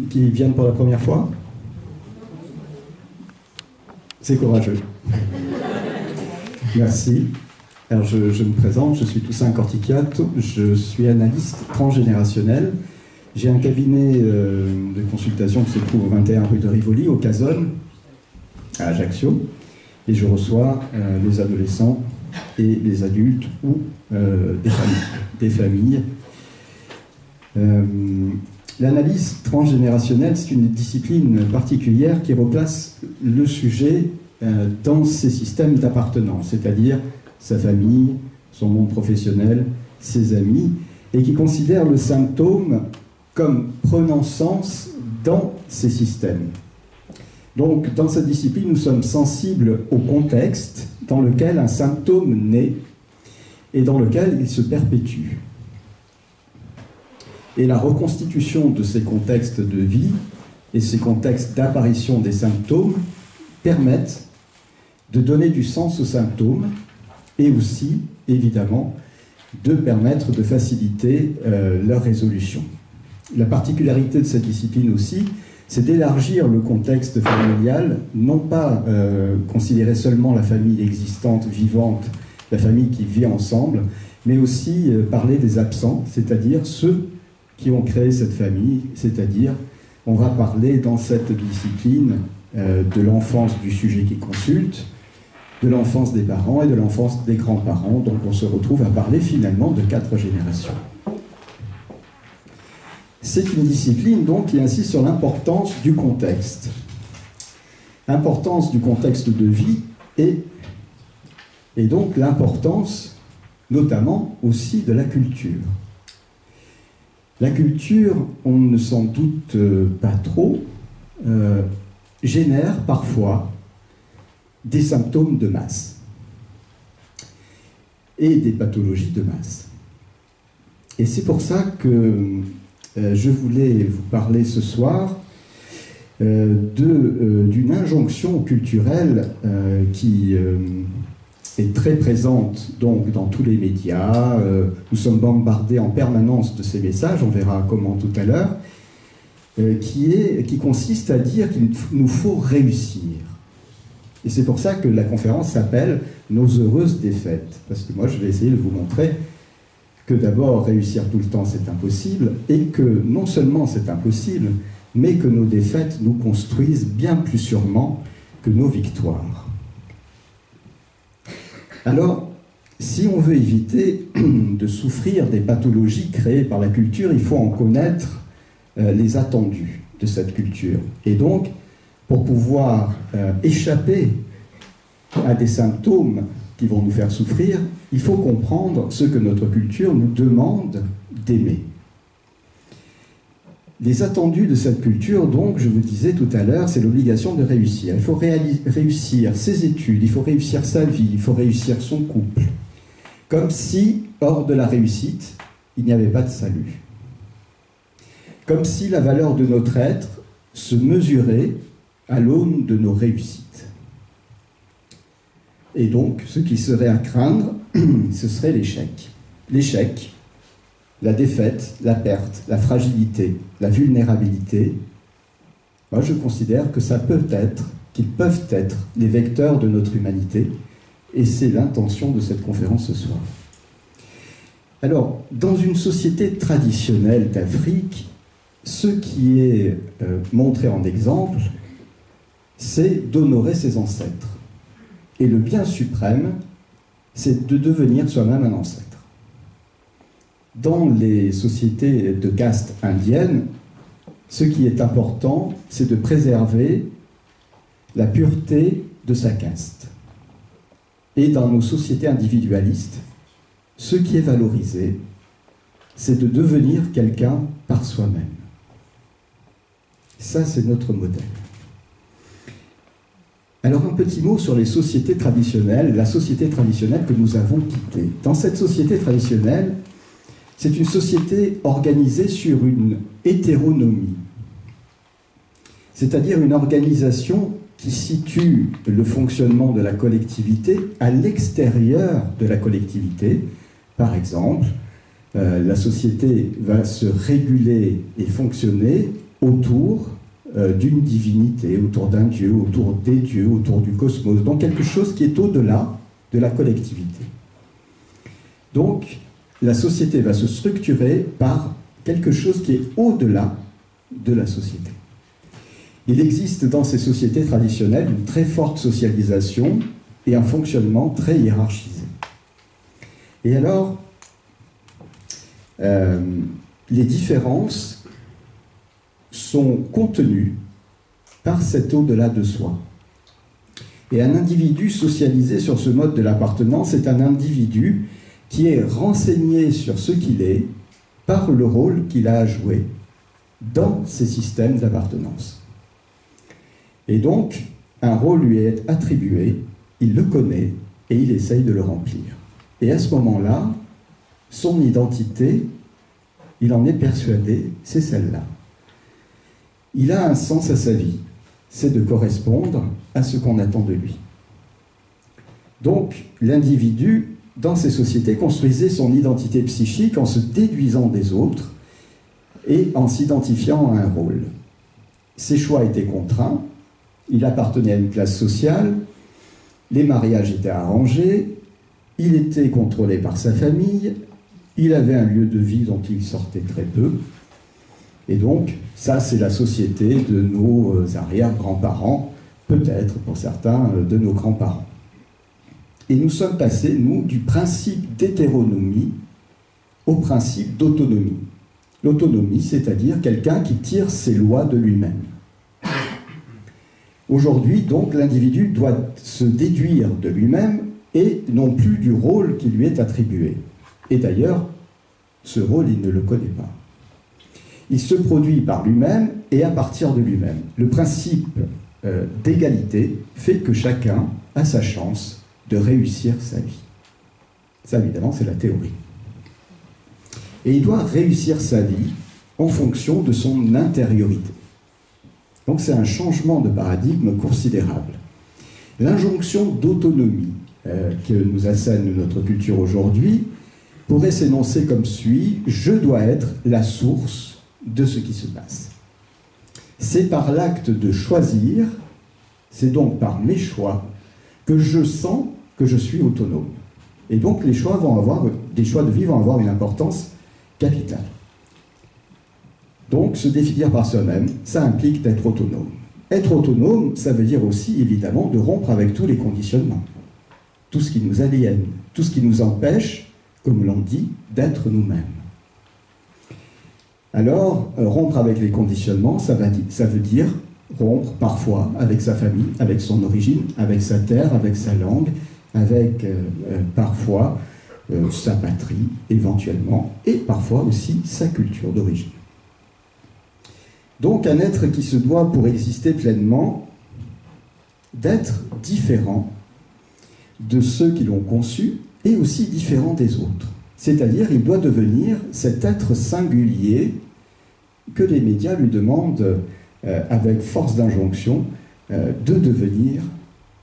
Qui viennent pour la première fois? C'est courageux. Merci. Alors je me présente, je suis Toussaint Cortichiatto, je suis analyste transgénérationnel. J'ai un cabinet de consultation qui se trouve au 21 rue de Rivoli, au Casone, à Ajaccio, et je reçois les adolescents et les adultes ou des familles. L'analyse transgénérationnelle, c'est une discipline particulière qui replace le sujet dans ses systèmes d'appartenance, c'est-à-dire sa famille, son monde professionnel, ses amis, et qui considère le symptôme comme prenant sens dans ces systèmes. Donc, dans cette discipline, nous sommes sensibles au contexte dans lequel un symptôme naît et dans lequel il se perpétue. Et la reconstitution de ces contextes de vie et ces contextes d'apparition des symptômes permettent de donner du sens aux symptômes et aussi, évidemment, de permettre de faciliter leur résolution. La particularité de cette discipline aussi, c'est d'élargir le contexte familial, non pas considérer seulement la famille existante, vivante, la famille qui vit ensemble, mais aussi parler des absents, c'est-à-dire ceux qui ont créé cette famille, c'est-à-dire, on va parler dans cette discipline de l'enfance du sujet qui consulte, de l'enfance des parents et de l'enfance des grands-parents, donc on se retrouve à parler finalement de 4 générations. C'est une discipline donc qui insiste sur l'importance du contexte. Importance du contexte de vie et donc l'importance notamment aussi de la culture. La culture, on ne s'en doute pas trop, génère parfois des symptômes de masse et des pathologies de masse. Et c'est pour ça que je voulais vous parler ce soir d'une injonction culturelle qui est très présente donc dans tous les médias. Nous sommes bombardés en permanence de ces messages, on verra comment tout à l'heure, qui consiste à dire qu'il nous faut réussir. Et c'est pour ça que la conférence s'appelle « Nos heureuses défaites ». Parce que moi, je vais essayer de vous montrer que d'abord, réussir tout le temps, c'est impossible, et que non seulement c'est impossible, mais que nos défaites nous construisent bien plus sûrement que nos victoires. Alors, si on veut éviter de souffrir des pathologies créées par la culture, il faut en connaître les attendus de cette culture. Et donc, pour pouvoir échapper à des symptômes qui vont nous faire souffrir, il faut comprendre ce que notre culture nous demande d'aimer. Les attendus de cette culture, donc, je vous disais tout à l'heure, c'est l'obligation de réussir. Il faut réussir ses études, il faut réussir sa vie, il faut réussir son couple. Comme si, hors de la réussite, il n'y avait pas de salut. Comme si la valeur de notre être se mesurait à l'aune de nos réussites. Et donc, ce qui serait à craindre, ce serait l'échec. L'échec, la défaite, la perte, la fragilité, la vulnérabilité, moi je considère que ça peut être, qu'ils peuvent être les vecteurs de notre humanité, et c'est l'intention de cette conférence ce soir. Alors, dans une société traditionnelle d'Afrique, ce qui est montré en exemple, c'est d'honorer ses ancêtres. Et le bien suprême, c'est de devenir soi-même un ancêtre. Dans les sociétés de caste indiennes, ce qui est important, c'est de préserver la pureté de sa caste. Et dans nos sociétés individualistes, ce qui est valorisé, c'est de devenir quelqu'un par soi-même. Ça, c'est notre modèle. Alors, un petit mot sur les sociétés traditionnelles, la société traditionnelle que nous avons quittée. Dans cette société traditionnelle, c'est une société organisée sur une hétéronomie, c'est-à-dire une organisation qui situe le fonctionnement de la collectivité à l'extérieur de la collectivité. Par exemple, la société va se réguler et fonctionner autour d'une divinité, autour d'un dieu, autour des dieux, autour du cosmos, donc quelque chose qui est au-delà de la collectivité. Donc, la société va se structurer par quelque chose qui est au-delà de la société. Il existe dans ces sociétés traditionnelles une très forte socialisation et un fonctionnement très hiérarchisé. Et alors, les différences sont contenues par cet au-delà de soi. Et un individu socialisé sur ce mode de l'appartenance est un individu qui est renseigné sur ce qu'il est par le rôle qu'il a à jouer dans ces systèmes d'appartenance. Et donc, un rôle lui est attribué, il le connaît et il essaye de le remplir. Et à ce moment-là, son identité, il en est persuadé, c'est celle-là. Il a un sens à sa vie, c'est de correspondre à ce qu'on attend de lui. Donc, l'individu, dans ces sociétés, construisait son identité psychique en se déduisant des autres et en s'identifiant à un rôle. Ses choix étaient contraints, il appartenait à une classe sociale, les mariages étaient arrangés, il était contrôlé par sa famille, il avait un lieu de vie dont il sortait très peu. Et donc, ça, c'est la société de nos arrière-grands-parents, peut-être pour certains de nos grands-parents. Et nous sommes passés, nous, du principe d'hétéronomie au principe d'autonomie. L'autonomie, c'est-à-dire quelqu'un qui tire ses lois de lui-même. Aujourd'hui, donc, l'individu doit se déduire de lui-même et non plus du rôle qui lui est attribué. Et d'ailleurs, ce rôle, il ne le connaît pas. Il se produit par lui-même et à partir de lui-même. Le principe d'égalité fait que chacun a sa chance de réussir sa vie. Ça, évidemment, c'est la théorie. Et il doit réussir sa vie en fonction de son intériorité. Donc c'est un changement de paradigme considérable. L'injonction d'autonomie que nous assène notre culture aujourd'hui pourrait s'énoncer comme suit: je dois être la source de ce qui se passe. C'est par l'acte de choisir, c'est donc par mes choix, que je sens que je suis autonome. Et donc les choix de vie vont avoir une importance capitale. Donc se définir par soi-même, ça implique d'être autonome. Être autonome, ça veut dire aussi évidemment de rompre avec tous les conditionnements, tout ce qui nous aliène, tout ce qui nous empêche, comme l'on dit, d'être nous-mêmes. Alors, rompre avec les conditionnements, ça veut dire rompre parfois avec sa famille, avec son origine, avec sa terre, avec sa langue, avec parfois sa patrie, éventuellement, et parfois aussi sa culture d'origine. Donc un être qui se doit, pour exister pleinement, d'être différent de ceux qui l'ont conçu et aussi différent des autres. C'est-à-dire, il doit devenir cet être singulier que les médias lui demandent, avec force d'injonction, de devenir,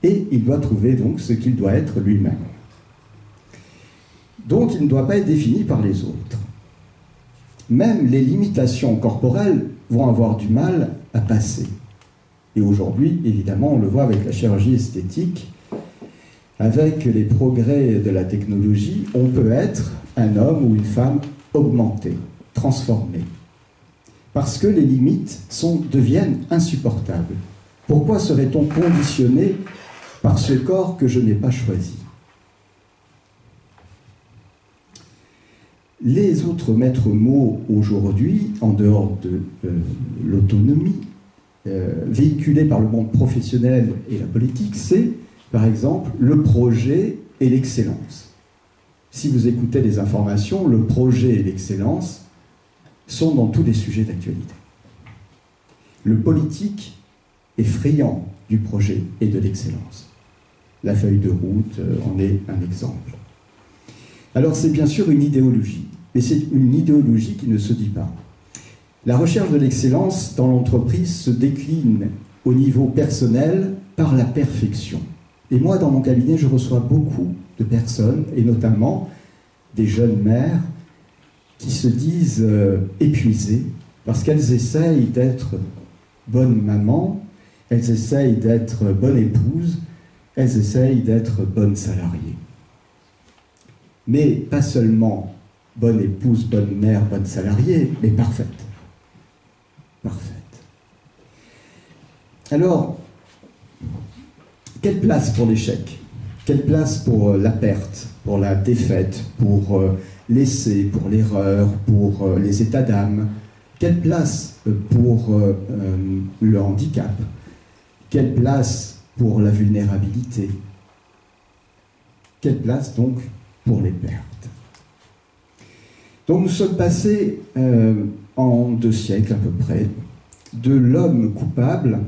et il doit trouver donc ce qu'il doit être lui-même. Donc il ne doit pas être défini par les autres. Même les limitations corporelles vont avoir du mal à passer. Et aujourd'hui, évidemment, on le voit avec la chirurgie esthétique, avec les progrès de la technologie, on peut être un homme ou une femme augmenté, transformé. Parce que les limites deviennent insupportables. Pourquoi serait-on conditionné par ce corps que je n'ai pas choisi? Les autres maîtres mots aujourd'hui, en dehors de l'autonomie, véhiculée par le monde professionnel et la politique, c'est, par exemple, le projet et l'excellence. Si vous écoutez les informations, le projet et l'excellence sont dans tous les sujets d'actualité. Le politique est friand du projet et de l'excellence. La feuille de route en est un exemple. Alors c'est bien sûr une idéologie, mais c'est une idéologie qui ne se dit pas. La recherche de l'excellence dans l'entreprise se décline au niveau personnel par la perfection. Et moi, dans mon cabinet, je reçois beaucoup de personnes, et notamment des jeunes mères, qui se disent épuisées parce qu'elles essayent d'être bonnes mamans, elles essayent d'être bonnes épouses, elles essayent d'être bonnes salariées. Mais pas seulement bonne épouse, bonne mère, bonne salariée, mais parfaite. Parfaite. Alors, quelle place pour l'échec? Quelle place pour la perte, pour la défaite, pour l'essai, pour l'erreur, pour les états d'âme? Quelle place pour le handicap? Quelle place pour la vulnérabilité? Quelle place donc pour les pertes? Donc nous sommes passés en 2 siècles à peu près de l'homme coupable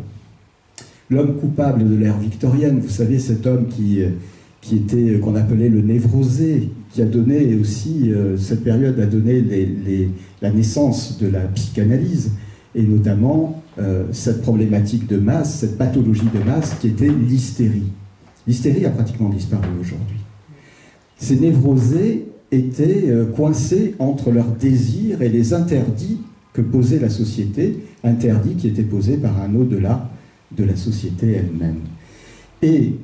de l'ère victorienne, vous savez, cet homme qui était, qu'on appelait le névrosé, qui a donné aussi, cette période a donné la naissance de la psychanalyse, et notamment cette problématique de masse, cette pathologie de masse qui était l'hystérie. L'hystérie a pratiquement disparu aujourd'hui. Ces névrosés étaient coincés entre leurs désirs et les interdits que posait la société, interdits qui étaient posés par un au-delà de la société elle-même. Et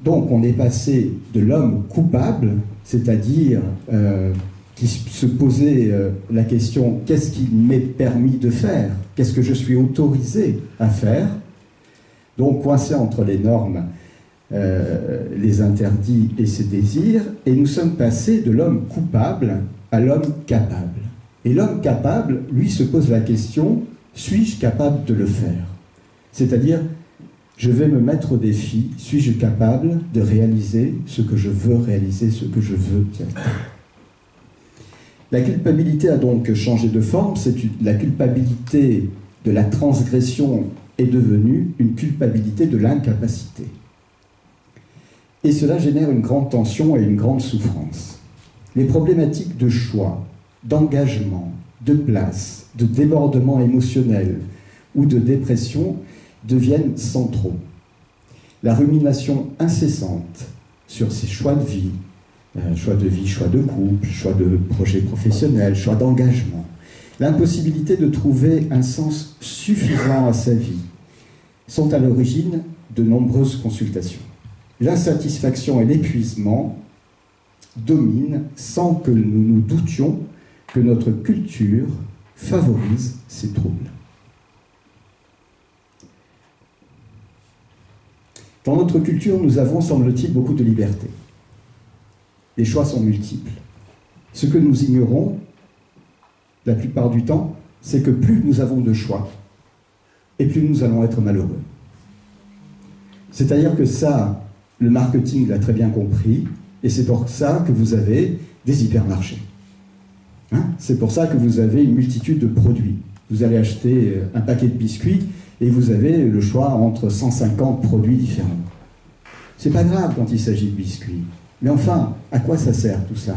donc on est passé de l'homme coupable, c'est-à-dire qui se posait la question « qu'est-ce qui m'est permis de faire? Qu'est-ce que je suis autorisé à faire ?» Donc coincé entre les normes, les interdits et ses désirs, et nous sommes passés de l'homme coupable à l'homme capable. Et l'homme capable, lui, se pose la question « suis-je capable de le faire ?» C'est-à-dire, je vais me mettre au défi, suis-je capable de réaliser ce que je veux réaliser, ce que je veux être? La culpabilité a donc changé de forme, la culpabilité de la transgression est devenue une culpabilité de l'incapacité. Et cela génère une grande tension et une grande souffrance. Les problématiques de choix, d'engagement, de place, de débordement émotionnel ou de dépression deviennent centraux. La rumination incessante sur ses choix de vie, choix de couple, choix de projet professionnel, choix d'engagement, l'impossibilité de trouver un sens suffisant à sa vie, sont à l'origine de nombreuses consultations. L'insatisfaction et l'épuisement dominent sans que nous nous doutions que notre culture favorise ces troubles. Dans notre culture, nous avons, semble-t-il, beaucoup de liberté. Les choix sont multiples. Ce que nous ignorons, la plupart du temps, c'est que plus nous avons de choix, et plus nous allons être malheureux. C'est-à-dire que ça, le marketing l'a très bien compris, et c'est pour ça que vous avez des hypermarchés. Hein? C'est pour ça que vous avez une multitude de produits. Vous allez acheter un paquet de biscuits, et vous avez le choix entre 150 produits différents. C'est pas grave quand il s'agit de biscuits. Mais enfin, à quoi ça sert tout ça?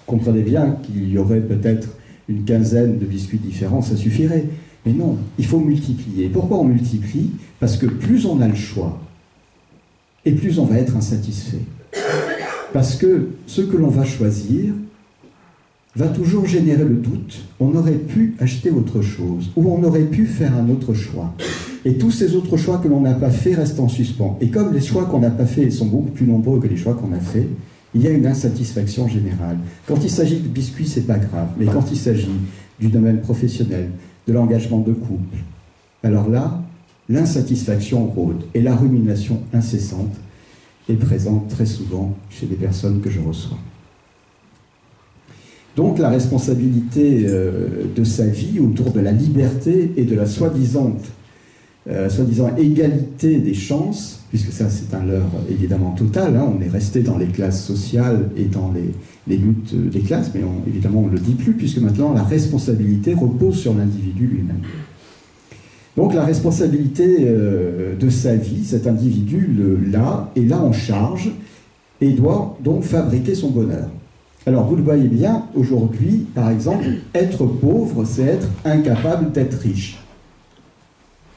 Comprenez bien qu'il y aurait peut-être une quinzaine de biscuits différents, ça suffirait. Mais non, il faut multiplier. Pourquoi on multiplie? Parce que plus on a le choix, et plus on va être insatisfait. Parce que ce que l'on va choisir va toujours générer le doute. On aurait pu acheter autre chose, ou on aurait pu faire un autre choix. Et tous ces autres choix que l'on n'a pas fait restent en suspens. Et comme les choix qu'on n'a pas fait sont beaucoup plus nombreux que les choix qu'on a fait, il y a une insatisfaction générale. Quand il s'agit de biscuits, c'est pas grave. Mais quand il s'agit du domaine professionnel, de l'engagement de couple, alors là, l'insatisfaction rôde. Et la rumination incessante est présente très souvent chez les personnes que je reçois. Donc la responsabilité de sa vie autour de la liberté et de la soi-disant égalité des chances, puisque ça c'est un leurre évidemment total, hein, on est resté dans les classes sociales et dans les luttes des classes, mais évidemment on ne le dit plus, puisque maintenant la responsabilité repose sur l'individu lui-même. Donc la responsabilité de sa vie, cet individu l'a, est là en charge, et doit donc fabriquer son bonheur. Alors, vous le voyez bien, aujourd'hui, par exemple, être pauvre, c'est être incapable d'être riche.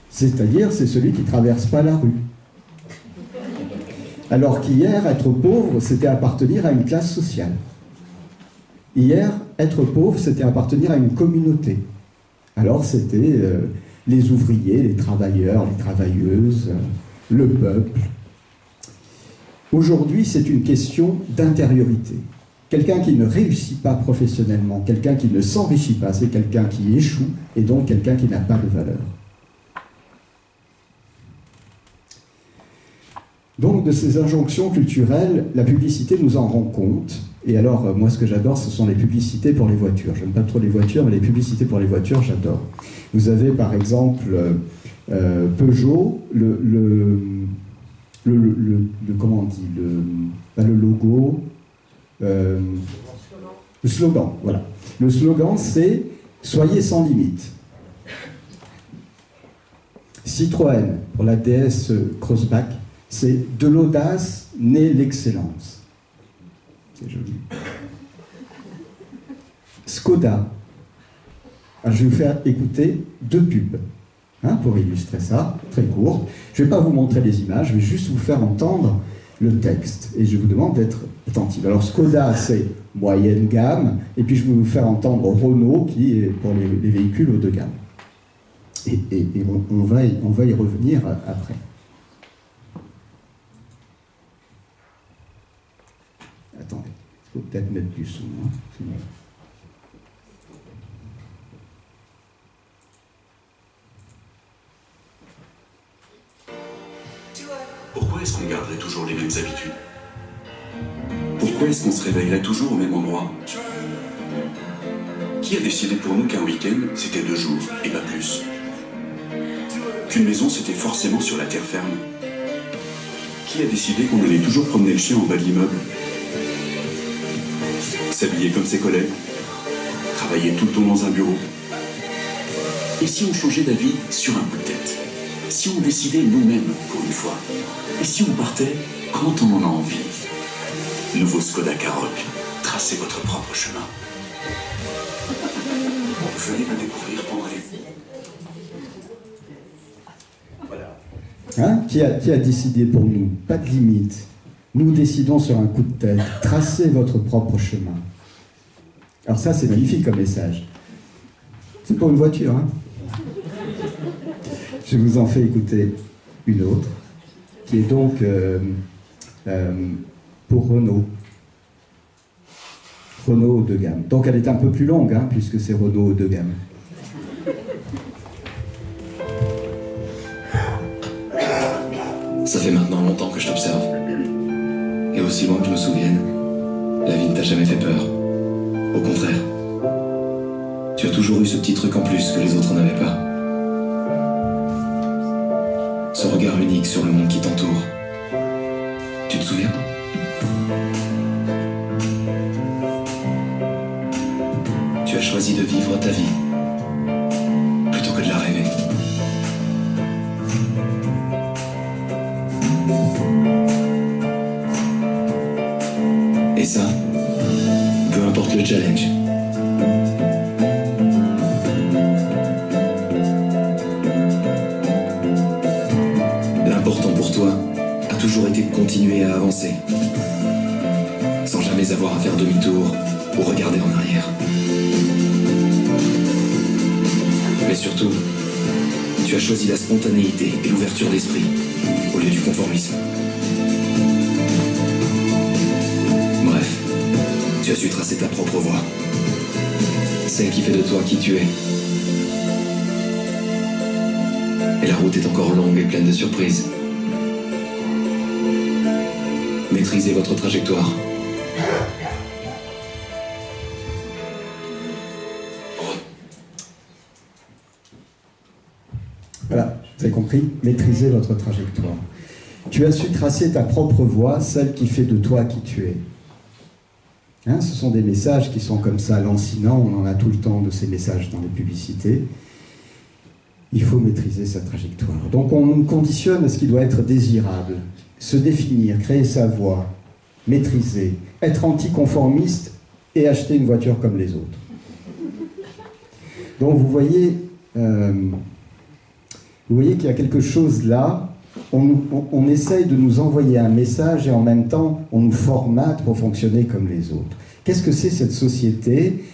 C'est-à-dire, c'est celui qui ne traverse pas la rue. Alors qu'hier, être pauvre, c'était appartenir à une classe sociale. Hier, être pauvre, c'était appartenir à une communauté. Alors c'était les ouvriers, les travailleurs, les travailleuses, le peuple. Aujourd'hui, c'est une question d'intériorité. Quelqu'un qui ne réussit pas professionnellement, quelqu'un qui ne s'enrichit pas, c'est quelqu'un qui échoue et donc quelqu'un qui n'a pas de valeur. Donc, de ces injonctions culturelles, la publicité nous en rend compte. Et alors, moi, ce que j'adore, ce sont les publicités pour les voitures. J'aime pas trop les voitures, mais les publicités pour les voitures, j'adore. Vous avez, par exemple, Peugeot, comment on dit, pas le logo, le slogan, voilà. Le slogan, c'est « Soyez sans limite ». Citroën, pour la DS Crossback, c'est « De l'audace naît l'excellence ». C'est joli. Skoda. Alors, je vais vous faire écouter 2 pubs pour illustrer ça, très court. Je ne vais pas vous montrer les images, je vais juste vous faire entendre le texte. Et je vous demande d'être attentif. Alors Skoda, c'est moyenne gamme. Et puis je vais vous faire entendre Renault, qui est pour les véhicules haut de gamme. Et on va y revenir après. Attendez, il faut peut-être mettre du son. Pourquoi est-ce qu'on garderait toujours les mêmes habitudes? Pourquoi est-ce qu'on se réveillerait toujours au même endroit? Qui a décidé pour nous qu'un week-end, c'était 2 jours, et pas plus? Qu'une maison, c'était forcément sur la terre ferme? Qui a décidé qu'on allait toujours promener le chien en bas de l'immeuble? S'habiller comme ses collègues? Travailler tout le temps dans un bureau? Et si on changeait d'avis sur un coup de tête? Si on décidait nous-mêmes pour une fois? Et si on partait quand on en a envie? Nouveau Skoda Karoq, tracez votre propre chemin. Venez le découvrir pendant les... Voilà. Qui a décidé pour nous? Pas de limite. Nous décidons sur un coup de tête. Tracez votre propre chemin. Alors ça, c'est magnifique comme message. C'est pour une voiture, hein? Je vous en fais écouter une autre, qui est donc pour Renault. Renault haut de gamme. Donc elle est un peu plus longue, hein, puisque c'est Renault haut de gamme. Ça fait maintenant longtemps que je t'observe. Et aussi loin que je me souvienne, la vie ne t'a jamais fait peur. Au contraire. Tu as toujours eu ce petit truc en plus que les autres n'avaient pas. Ce regard unique sur le monde qui t'entoure. Tu te souviens? Tu as choisi de vivre ta vie plutôt que de la rêver. Et ça, peu importe le challenge. L'important pour toi a toujours été de continuer à avancer, sans jamais avoir à faire demi-tour ou regarder en arrière. Mais surtout, tu as choisi la spontanéité et l'ouverture d'esprit au lieu du conformisme. Bref, tu as su tracer ta propre voie, celle qui fait de toi qui tu es. Et la route est encore longue et pleine de surprises. Maîtrisez votre trajectoire. Voilà, vous avez compris? Maîtrisez votre trajectoire. Tu as su tracer ta propre voie, celle qui fait de toi qui tu es. Hein, ce sont des messages qui sont comme ça, lancinants, on en a tout le temps de ces messages dans les publicités. Il faut maîtriser sa trajectoire. Donc on nous conditionne à ce qui doit être désirable, se définir, créer sa voie, maîtriser, être anticonformiste et acheter une voiture comme les autres. Donc vous voyez qu'il y a quelque chose là, on essaye de nous envoyer un message et en même temps on nous formate pour fonctionner comme les autres. Qu'est-ce que c'est cette société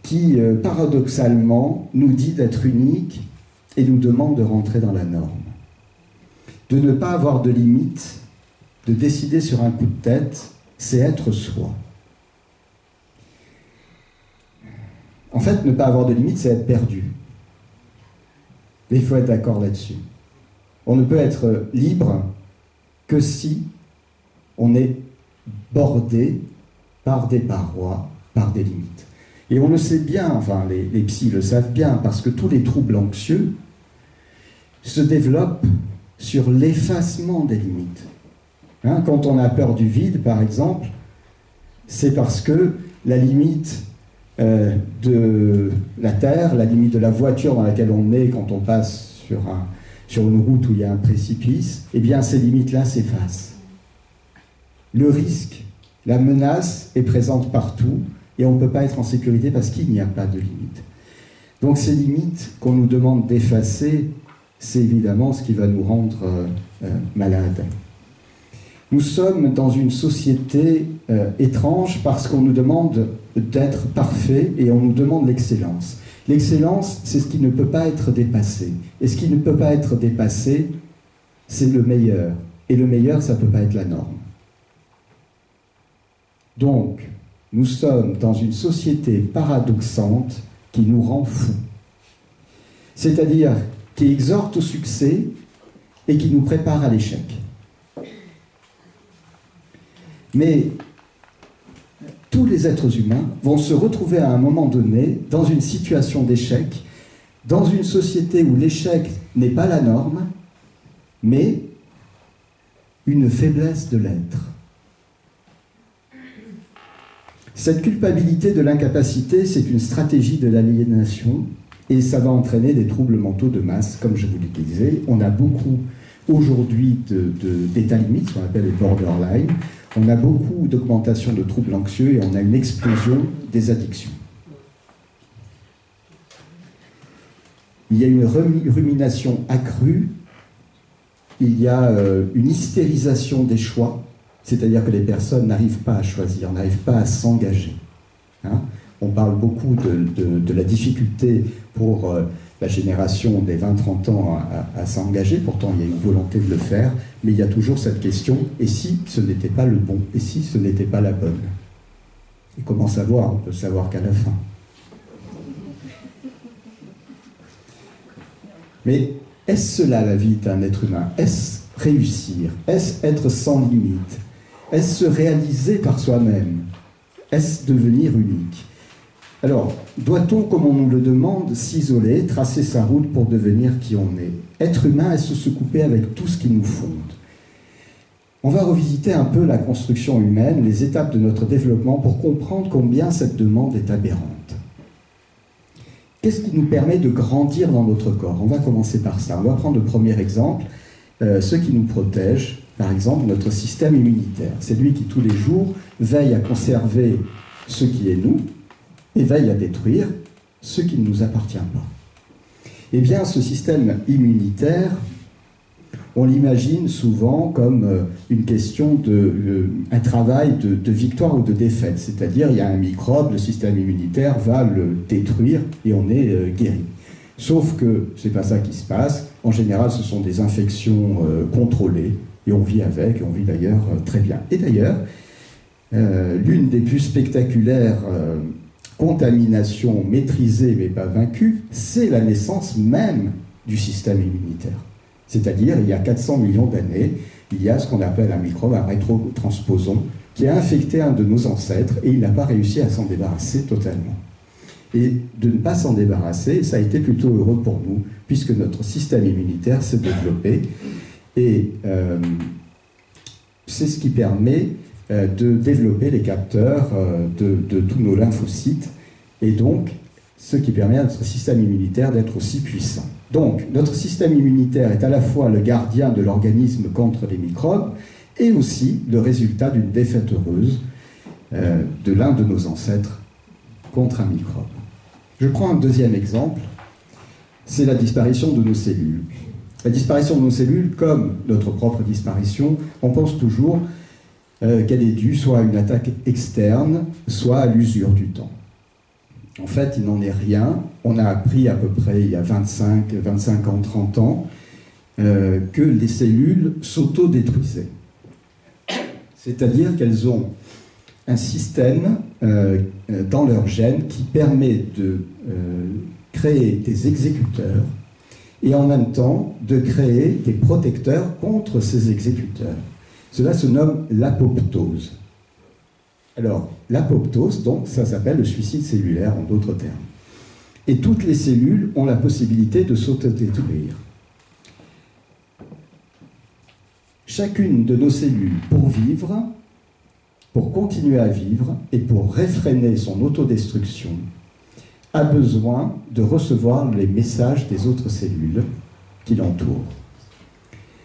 qui, paradoxalement, nous dit d'être unique et nous demande de rentrer dans la norme. De ne pas avoir de limite, de décider sur un coup de tête, c'est être soi. En fait, ne pas avoir de limite, c'est être perdu. Mais il faut être d'accord là-dessus. On ne peut être libre que si on est bordé par des parois, par des limites. Et on le sait bien, enfin les psys le savent bien, parce que tous les troubles anxieux se développent sur l'effacement des limites. Hein, quand on a peur du vide, par exemple, c'est parce que la limite de la terre, la limite de la voiture dans laquelle on est quand on passe sur une route où il y a un précipice, eh bien ces limites-là s'effacent. Le risque, la menace est présente partout et on ne peut pas être en sécurité parce qu'il n'y a pas de limite. Donc ces limites qu'on nous demande d'effacer, c'est évidemment ce qui va nous rendre malades. Nous sommes dans une société étrange parce qu'on nous demande d'être parfait et on nous demande l'excellence. L'excellence, c'est ce qui ne peut pas être dépassé. Et ce qui ne peut pas être dépassé, c'est le meilleur. Et le meilleur, ça ne peut pas être la norme. Donc, nous sommes dans une société paradoxante qui nous rend fous. C'est-à-dire qui exhorte au succès et qui nous prépare à l'échec. Mais tous les êtres humains vont se retrouver à un moment donné dans une situation d'échec, dans une société où l'échec n'est pas la norme, mais une faiblesse de l'être. Cette culpabilité de l'incapacité, c'est une stratégie de l'aliénation et ça va entraîner des troubles mentaux de masse, comme je vous le disais. On a beaucoup aujourd'hui d'états limites, ce qu'on appelle les borderline. On a beaucoup d'augmentation de troubles anxieux et on a une explosion des addictions. Il y a une rumination accrue, il y a une hystérisation des choix, c'est-à-dire que les personnes n'arrivent pas à choisir, n'arrivent pas à s'engager. Hein? On parle beaucoup de la difficulté pour la génération des 20-30 ans à s'engager, pourtant il y a une volonté de le faire, mais il y a toujours cette question, et si ce n'était pas le bon, et si ce n'était pas la bonne? Et comment savoir? On peut savoir qu'à la fin. Mais est-ce cela la vie d'un être humain? Est-ce réussir? Est-ce être sans limite? Est-ce se réaliser par soi-même? Est-ce devenir unique? Alors, doit-on, comme on nous le demande, s'isoler, tracer sa route pour devenir qui on est? Être humain, est-ce se couper avec tout ce qui nous fonde? On va revisiter un peu la construction humaine, les étapes de notre développement pour comprendre combien cette demande est aberrante. Qu'est-ce qui nous permet de grandir dans notre corps? On va commencer par ça. On va prendre le premier exemple, ce qui nous protège, par exemple, notre système immunitaire. C'est lui qui, tous les jours, veille à conserver ce qui est nous, et veille à détruire ce qui ne nous appartient pas. Eh bien, ce système immunitaire, on l'imagine souvent comme une question un travail de victoire ou de défaite. C'est-à-dire, il y a un microbe, le système immunitaire va le détruire et on est guéri. Sauf que ce n'est pas ça qui se passe. En général, ce sont des infections contrôlées et on vit avec, et on vit d'ailleurs très bien. Et d'ailleurs, l'une des plus spectaculaires contamination maîtrisée mais pas vaincue, c'est la naissance même du système immunitaire. C'est-à-dire, il y a 400 millions d'années, il y a ce qu'on appelle un microbe, un rétrotransposon, qui a infecté un de nos ancêtres et il n'a pas réussi à s'en débarrasser totalement. Et de ne pas s'en débarrasser, ça a été plutôt heureux pour nous, puisque notre système immunitaire s'est développé et c'est ce qui permet de développer les capteurs de tous nos lymphocytes et donc ce qui permet à notre système immunitaire d'être aussi puissant. Donc notre système immunitaire est à la fois le gardien de l'organisme contre les microbes et aussi le résultat d'une défaite heureuse de l'un de nos ancêtres contre un microbe. Je prends un deuxième exemple, c'est la disparition de nos cellules. La disparition de nos cellules, comme notre propre disparition, on pense toujours qu'elle est due soit à une attaque externe, soit à l'usure du temps. En fait, il n'en est rien. On a appris à peu près il y a 25 ans, 30 ans, que les cellules s'auto-détruisaient. C'est-à-dire qu'elles ont un système dans leur gène qui permet de créer des exécuteurs et en même temps de créer des protecteurs contre ces exécuteurs. Cela se nomme l'apoptose. Alors, l'apoptose, donc, ça s'appelle le suicide cellulaire en d'autres termes. Et toutes les cellules ont la possibilité de s'autodétruire. Chacune de nos cellules, pour vivre, pour continuer à vivre et pour réfréner son autodestruction, a besoin de recevoir les messages des autres cellules qui l'entourent.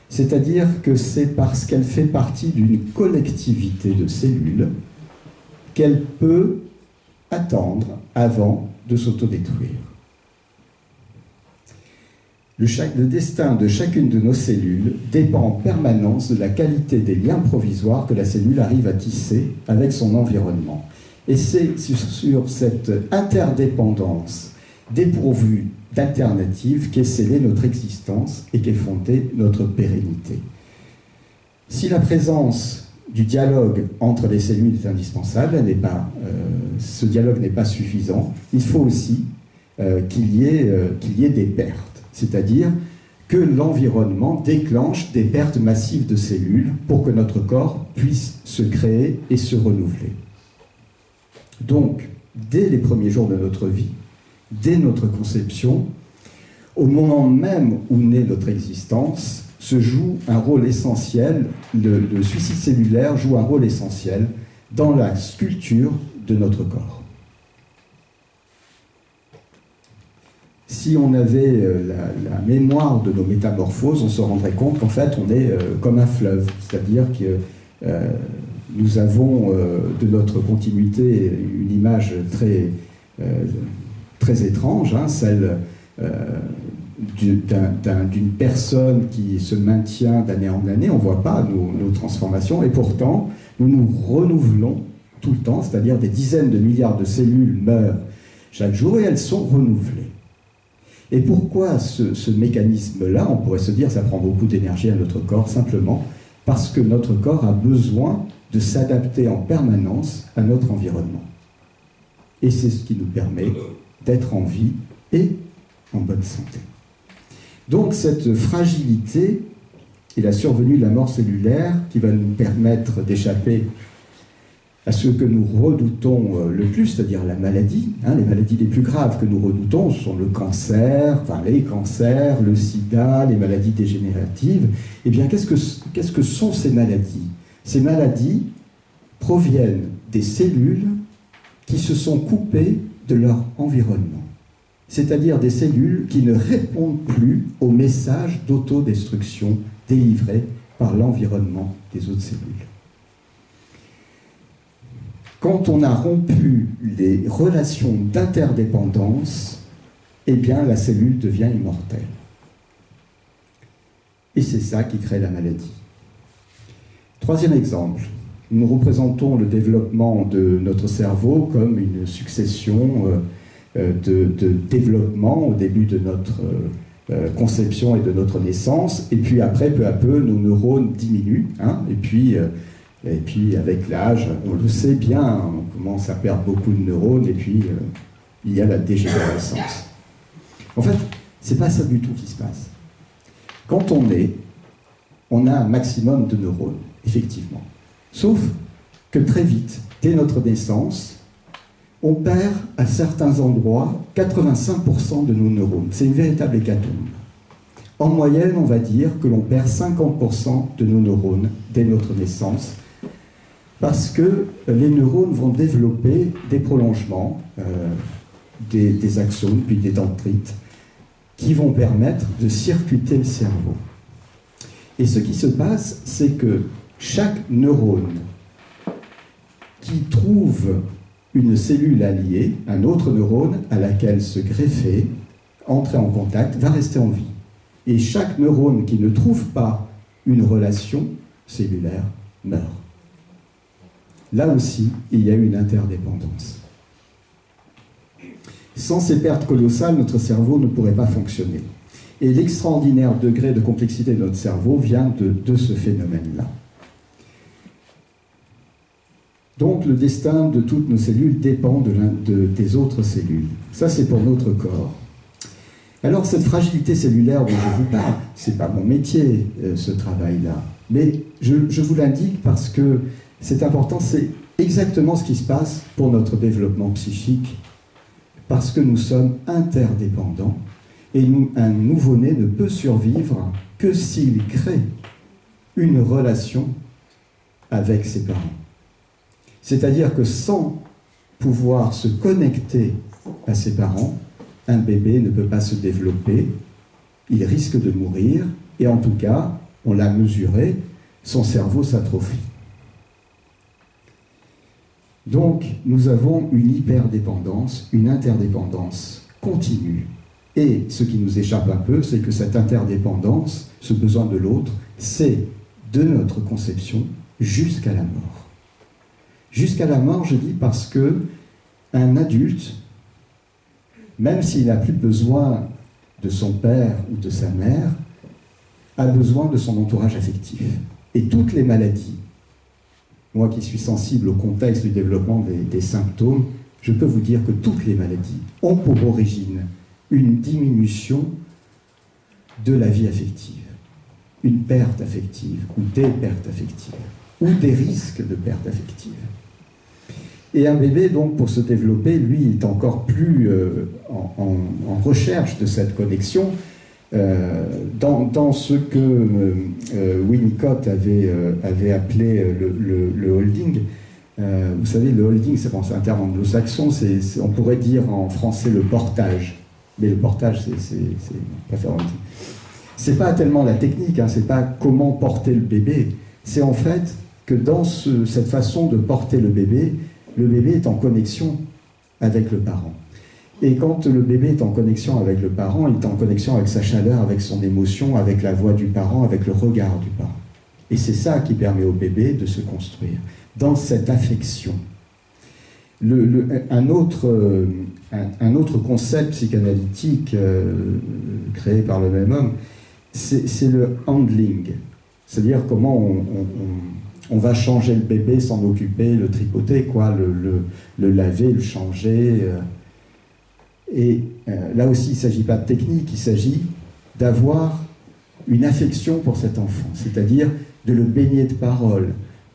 C'est-à-dire que c'est parce qu'elle fait partie d'une collectivité de cellules qu'elle peut attendre avant de s'autodétruire. Le destin de chacune de nos cellules dépend en permanence de la qualité des liens provisoires que la cellule arrive à tisser avec son environnement. Et c'est sur cette interdépendance dépourvue d'alternatives qu'est scellée notre existence et qu'est fondée notre pérennité. Si la présence du dialogue entre les cellules est indispensable, ce dialogue n'est pas suffisant, il faut aussi qu'il y ait des pertes. C'est-à-dire que l'environnement déclenche des pertes massives de cellules pour que notre corps puisse se créer et se renouveler. Donc, dès les premiers jours de notre vie, dès notre conception, au moment même où naît notre existence, se joue un rôle essentiel, le suicide cellulaire joue un rôle essentiel dans la sculpture de notre corps. Si on avait la mémoire de nos métamorphoses, on se rendrait compte qu'en fait, on est comme un fleuve. C'est-à-dire que nous avons de notre continuité une image très étrange, hein, celle d'une personne qui se maintient d'année en année. On ne voit pas nos transformations, et pourtant, nous nous renouvelons tout le temps, c'est-à-dire des dizaines de milliards de cellules meurent chaque jour et elles sont renouvelées. Et pourquoi ce mécanisme-là? On pourrait se dire ça prend beaucoup d'énergie à notre corps, simplement parce que notre corps a besoin de s'adapter en permanence à notre environnement. Et c'est ce qui nous permet d'être en vie et en bonne santé. Donc cette fragilité et la survenue de la mort cellulaire qui va nous permettre d'échapper à ce que nous redoutons le plus, c'est-à-dire la maladie. Les maladies les plus graves que nous redoutons, ce sont le cancer, les cancers, le sida, les maladies dégénératives. Eh bien, qu'est-ce que sont ces maladies? Ces maladies proviennent des cellules qui se sont coupées de leur environnement. C'est-à-dire des cellules qui ne répondent plus aux messages d'autodestruction délivrés par l'environnement des autres cellules. Quand on a rompu les relations d'interdépendance, eh bien la cellule devient immortelle. Et c'est ça qui crée la maladie. Troisième exemple, nous représentons le développement de notre cerveau comme une succession de développement au début de notre conception et de notre naissance, et puis après, peu à peu, nos neurones diminuent, et puis avec l'âge, on le sait bien, on commence à perdre beaucoup de neurones, et puis il y a la dégénérescence. En fait, c'est pas ça du tout qui se passe. Quand on est, on a un maximum de neurones, effectivement. Sauf que très vite, dès notre naissance, on perd à certains endroits 85% de nos neurones. C'est une véritable hécatombe. En moyenne, on va dire que l'on perd 50% de nos neurones dès notre naissance, parce que les neurones vont développer des prolongements, des axones, puis des dendrites, qui vont permettre de circuiter le cerveau. Et ce qui se passe, c'est que chaque neurone qui trouve une cellule alliée, un autre neurone à laquelle se greffer, entrer en contact, va rester en vie. Et chaque neurone qui ne trouve pas une relation cellulaire meurt. Là aussi, il y a une interdépendance. Sans ces pertes colossales, notre cerveau ne pourrait pas fonctionner. Et l'extraordinaire degré de complexité de notre cerveau vient de ce phénomène-là. Donc le destin de toutes nos cellules dépend des autres cellules. Ça, c'est pour notre corps. Alors cette fragilité cellulaire dont je vous parle, ce n'est pas mon métier, ce travail-là. Mais je vous l'indique parce que c'est important, c'est exactement ce qui se passe pour notre développement psychique, parce que nous sommes interdépendants, et un nouveau-né ne peut survivre que s'il crée une relation avec ses parents. C'est-à-dire que sans pouvoir se connecter à ses parents, un bébé ne peut pas se développer, il risque de mourir, et en tout cas, on l'a mesuré, son cerveau s'atrophie. Donc, nous avons une hyperdépendance, une interdépendance continue. Et ce qui nous échappe un peu, c'est que cette interdépendance, ce besoin de l'autre, c'est de notre conception jusqu'à la mort. Jusqu'à la mort, je dis, parce que un adulte, même s'il n'a plus besoin de son père ou de sa mère, a besoin de son entourage affectif. Et toutes les maladies, moi qui suis sensible au contexte du développement des symptômes, je peux vous dire que toutes les maladies ont pour origine une diminution de la vie affective, une perte affective, ou des pertes affectives, ou des risques de perte affective. Et un bébé, donc, pour se développer, lui, est encore plus en recherche de cette connexion dans ce que Winnicott avait appelé le holding. Vous savez, le holding, c'est un terme anglo-saxon, on pourrait dire en français le portage. Mais le portage, c'est pas tellement la technique, hein, c'est pas comment porter le bébé, c'est en fait que dans cette façon de porter le bébé est en connexion avec le parent. Et quand le bébé est en connexion avec le parent, il est en connexion avec sa chaleur, avec son émotion, avec la voix du parent, avec le regard du parent. Et c'est ça qui permet au bébé de se construire, dans cette affection. Un autre concept psychanalytique créé par le même homme, c'est le handling. C'est-à-dire comment on va changer le bébé, s'en occuper, le tripoter, quoi, le laver, le changer. Et là aussi, il ne s'agit pas de technique, il s'agit d'avoir une affection pour cet enfant, c'est-à-dire de le baigner de paroles,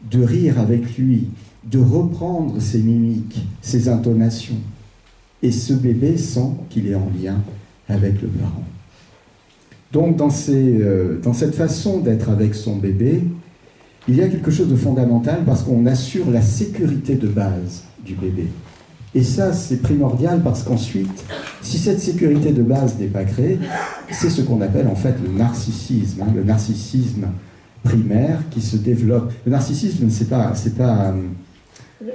de rire avec lui, de reprendre ses mimiques, ses intonations. Et ce bébé sent qu'il est en lien avec le parent. Donc dans cette façon d'être avec son bébé, il y a quelque chose de fondamental parce qu'on assure la sécurité de base du bébé. Et ça, c'est primordial parce qu'ensuite, si cette sécurité de base n'est pas créée, c'est ce qu'on appelle en fait le narcissisme, hein, le narcissisme primaire qui se développe. Le narcissisme, c'est pas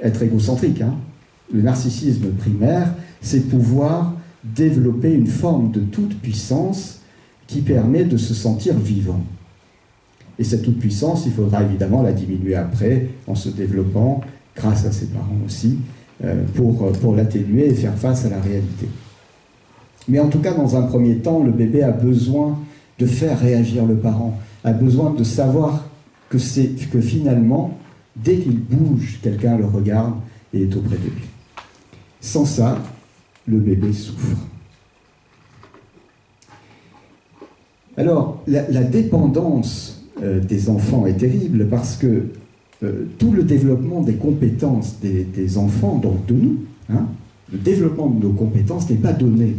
être égocentrique. Hein. Le narcissisme primaire, c'est pouvoir développer une forme de toute-puissance qui permet de se sentir vivant. Et cette toute-puissance, il faudra évidemment la diminuer après, en se développant, grâce à ses parents aussi, pour l'atténuer et faire face à la réalité. Mais en tout cas, dans un premier temps, le bébé a besoin de faire réagir le parent, a besoin de savoir que finalement, dès qu'il bouge, quelqu'un le regarde et est auprès de lui. Sans ça, le bébé souffre. Alors, la dépendance des enfants est terrible parce que tout le développement des compétences des enfants, donc de nous, hein, le développement de nos compétences n'est pas donné.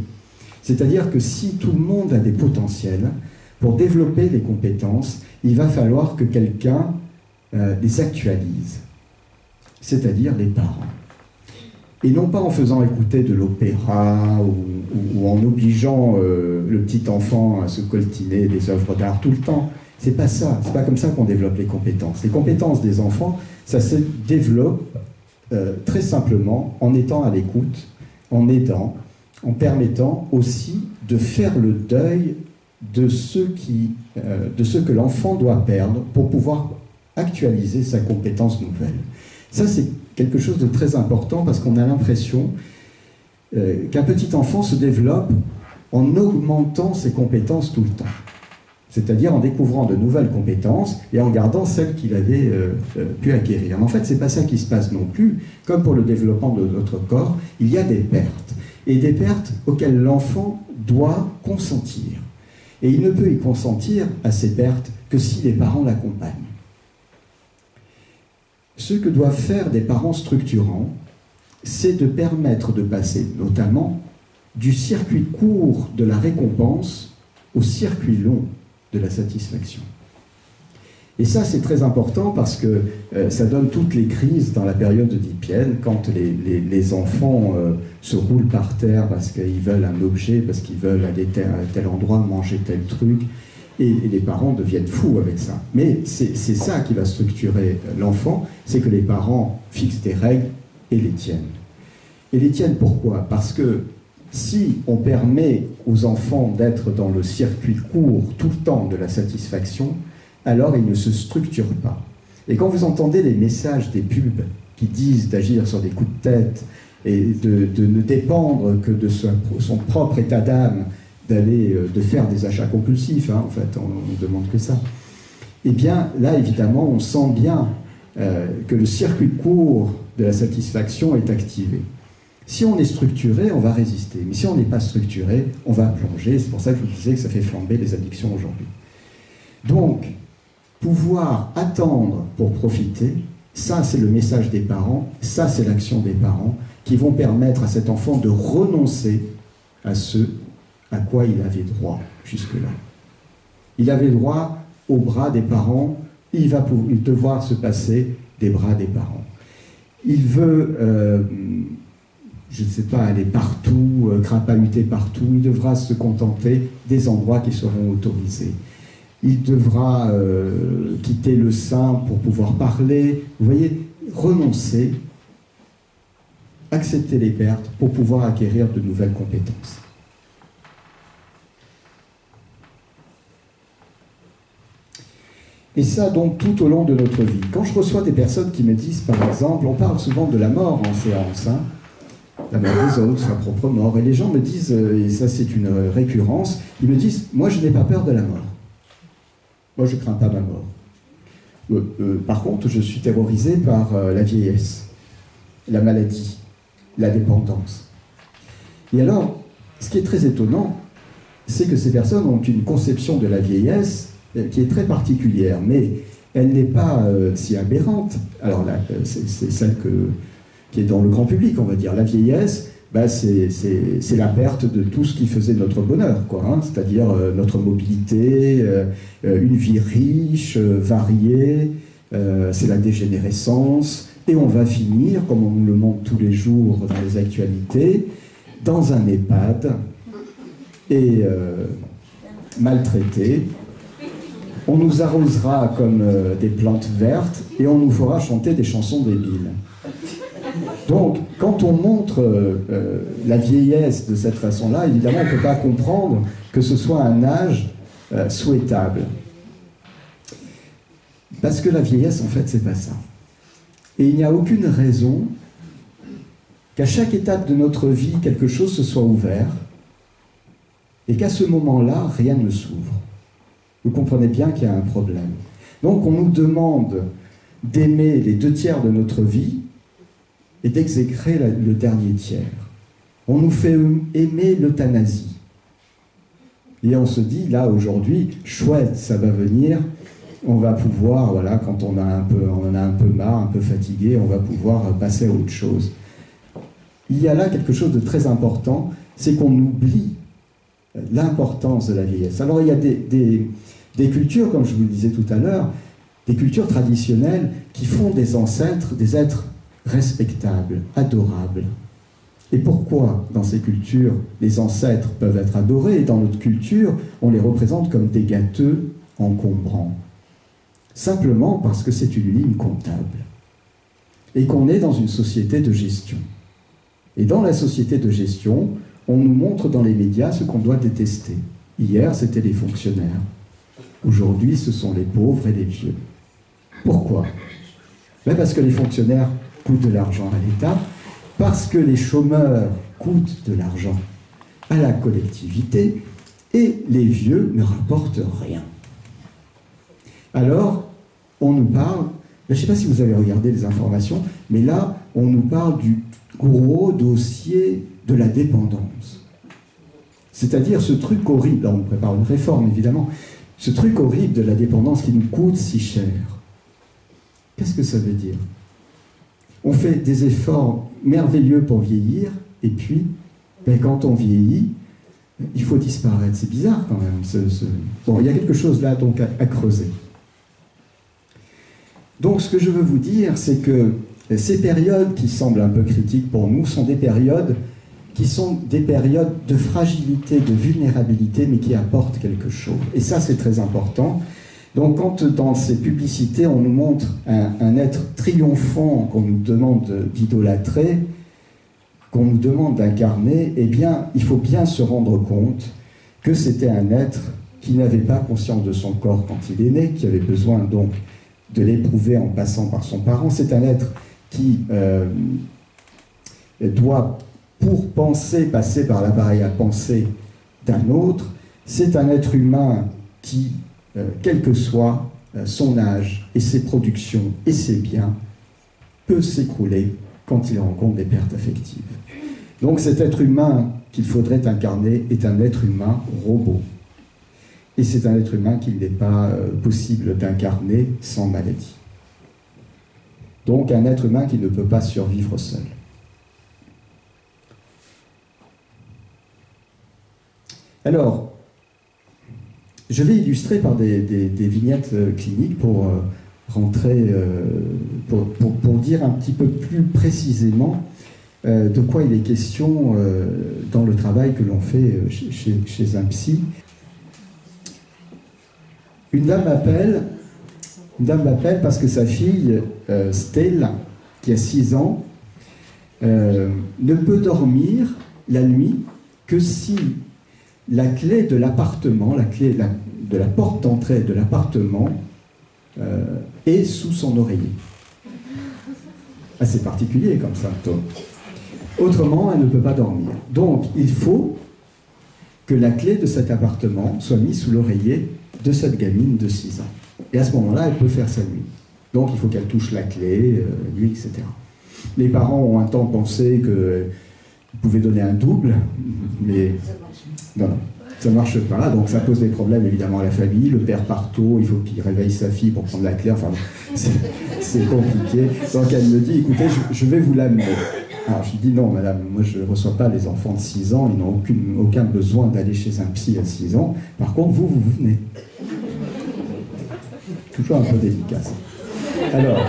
C'est-à-dire que si tout le monde a des potentiels, pour développer les compétences, il va falloir que quelqu'un les actualise, c'est-à-dire les parents. Et non pas en faisant écouter de l'opéra ou en obligeant le petit enfant à se coltiner des œuvres d'art tout le temps. C'est pas ça, c'est pas comme ça qu'on développe les compétences. Les compétences des enfants, ça se développe très simplement en étant à l'écoute, en aidant, en permettant aussi de faire le deuil de ce que l'enfant doit perdre pour pouvoir actualiser sa compétence nouvelle. Ça, c'est quelque chose de très important parce qu'on a l'impression qu'un petit enfant se développe en augmentant ses compétences tout le temps. C'est-à-dire en découvrant de nouvelles compétences et en gardant celles qu'il avait pu acquérir. Mais en fait, ce n'est pas ça qui se passe non plus. Comme pour le développement de notre corps, il y a des pertes. Et des pertes auxquelles l'enfant doit consentir. Et il ne peut y consentir à ces pertes que si les parents l'accompagnent. Ce que doivent faire des parents structurants, c'est de permettre de passer notamment du circuit court de la récompense au circuit long de la satisfaction. Et ça, c'est très important parce que ça donne toutes les crises dans la période oedipienne, quand les enfants se roulent par terre parce qu'ils veulent un objet, parce qu'ils veulent aller à tel endroit, manger tel truc, et les parents deviennent fous avec ça. Mais c'est ça qui va structurer l'enfant, c'est que les parents fixent des règles et les tiennent. Et les tiennent pourquoi? Parce que si on permet aux enfants d'être dans le circuit court tout le temps de la satisfaction, alors ils ne se structurent pas. Et quand vous entendez les messages des pubs qui disent d'agir sur des coups de tête et de ne dépendre que de son propre état d'âme, de faire des achats compulsifs, hein, en fait, on ne demande que ça, eh bien là, évidemment, on sent bien que le circuit court de la satisfaction est activé. Si on est structuré, on va résister. Mais si on n'est pas structuré, on va plonger. C'est pour ça que je vous disais que ça fait flamber les addictions aujourd'hui. Donc, pouvoir attendre pour profiter, ça c'est le message des parents, ça c'est l'action des parents, qui vont permettre à cet enfant de renoncer à ce à quoi il avait droit jusque-là. Il avait droit aux bras des parents, il va devoir se passer des bras des parents. Il veut... je ne sais pas, aller partout, crapahuter partout, il devra se contenter des endroits qui seront autorisés. Il devra quitter le sein pour pouvoir parler. Vous voyez, renoncer, accepter les pertes pour pouvoir acquérir de nouvelles compétences. Et ça, donc, tout au long de notre vie. Quand je reçois des personnes qui me disent, par exemple, on parle souvent de la mort en séance, hein, la mort des autres, sa propre mort. Et les gens me disent, et ça c'est une récurrence, ils me disent, moi je n'ai pas peur de la mort. Moi je ne crains pas ma mort. Par contre, je suis terrorisé par la vieillesse, la maladie, la dépendance. Et alors, ce qui est très étonnant, c'est que ces personnes ont une conception de la vieillesse qui est très particulière, mais elle n'est pas si aberrante. Alors là, c'est celle qui est dans le grand public, on va dire. La vieillesse, bah, c'est la perte de tout ce qui faisait notre bonheur, quoi, hein, c'est-à-dire notre mobilité, une vie riche, variée, c'est la dégénérescence, et on va finir, comme on nous le montre tous les jours dans les actualités, dans un EHPAD, et maltraité. On nous arrosera comme des plantes vertes, et on nous fera chanter des chansons débiles. Donc, quand on montre la vieillesse de cette façon-là, évidemment, on ne peut pas comprendre que ce soit un âge souhaitable. Parce que la vieillesse, en fait, c'est pas ça. Et il n'y a aucune raison qu'à chaque étape de notre vie, quelque chose se soit ouvert, et qu'à ce moment-là, rien ne s'ouvre. Vous comprenez bien qu'il y a un problème. Donc, on nous demande d'aimer les 2/3 de notre vie, et d'exécrer le dernier tiers. On nous fait aimer l'euthanasie. Et on se dit, là, aujourd'hui, chouette, ça va venir, on va pouvoir, voilà, quand on en a un peu marre, un peu fatigué, on va pouvoir passer à autre chose. Il y a là quelque chose de très important, c'est qu'on oublie l'importance de la vieillesse. Alors, il y a des cultures, comme je vous le disais tout à l'heure, des cultures traditionnelles qui font des ancêtres, des êtres respectables, adorables. Et pourquoi, dans ces cultures, les ancêtres peuvent être adorés, et dans notre culture, on les représente comme des gâteux encombrants? Simplement parce que c'est une ligne comptable. Et qu'on est dans une société de gestion. Et dans la société de gestion, on nous montre dans les médias ce qu'on doit détester. Hier, c'était les fonctionnaires. Aujourd'hui, ce sont les pauvres et les vieux. Pourquoi? Ben parce que les fonctionnaires coûtent de l'argent à l'État, parce que les chômeurs coûtent de l'argent à la collectivité et les vieux ne rapportent rien. Alors, on nous parle, je ne sais pas si vous avez regardé les informations, mais là, on nous parle du gros dossier de la dépendance. C'est-à-dire ce truc horrible, là on prépare une réforme évidemment, ce truc horrible de la dépendance qui nous coûte si cher. Qu'est-ce que ça veut dire? On fait des efforts merveilleux pour vieillir, et puis, ben, quand on vieillit, il faut disparaître. C'est bizarre quand même. Bon, il y a quelque chose là donc à creuser. Donc ce que je veux vous dire, c'est que ces périodes qui semblent un peu critiques pour nous sont des périodes qui sont des périodes de fragilité, de vulnérabilité, mais qui apportent quelque chose. Et ça, c'est très important. Donc quand dans ces publicités, on nous montre un être triomphant qu'on nous demande d'idolâtrer, qu'on nous demande d'incarner, eh bien, il faut bien se rendre compte que c'était un être qui n'avait pas conscience de son corps quand il est né, qui avait besoin donc de l'éprouver en passant par son parent. C'est un être qui doit, pour penser, passer par l'appareil à penser d'un autre. C'est un être humain qui, quel que soit son âge et ses productions et ses biens, peut s'écrouler quand il rencontre des pertes affectives. Donc cet être humain qu'il faudrait incarner est un être humain robot. Et c'est un être humain qu'il n'est pas possible d'incarner sans maladie. Donc un être humain qui ne peut pas survivre seul. Alors, je vais illustrer par des vignettes cliniques pour rentrer, pour dire un petit peu plus précisément de quoi il est question dans le travail que l'on fait chez un psy. Une dame m'appelle parce que sa fille, Stella, qui a 6 ans, ne peut dormir la nuit que si la clé de l'appartement, la clé de la porte d'entrée de l'appartement est sous son oreiller. Assez particulier comme symptôme. Autrement, elle ne peut pas dormir. Donc, il faut que la clé de cet appartement soit mise sous l'oreiller de cette gamine de 6 ans. Et à ce moment-là, elle peut faire sa nuit. Donc, il faut qu'elle touche la clé, lui, etc. Les parents ont un temps pensé qu'ils pouvaient donner un double, mais non, ça ne marche pas. Donc, ça pose des problèmes, évidemment, à la famille. Le père part tôt, il faut qu'il réveille sa fille pour prendre la clé. Enfin, c'est compliqué. Donc, elle me dit, écoutez, je vais vous l'amener. Alors, je lui dis, non, madame, moi, je ne reçois pas les enfants de 6 ans. Ils n'ont aucun besoin d'aller chez un psy à 6 ans. Par contre, vous venez. Toujours un peu délicat, ça. Alors,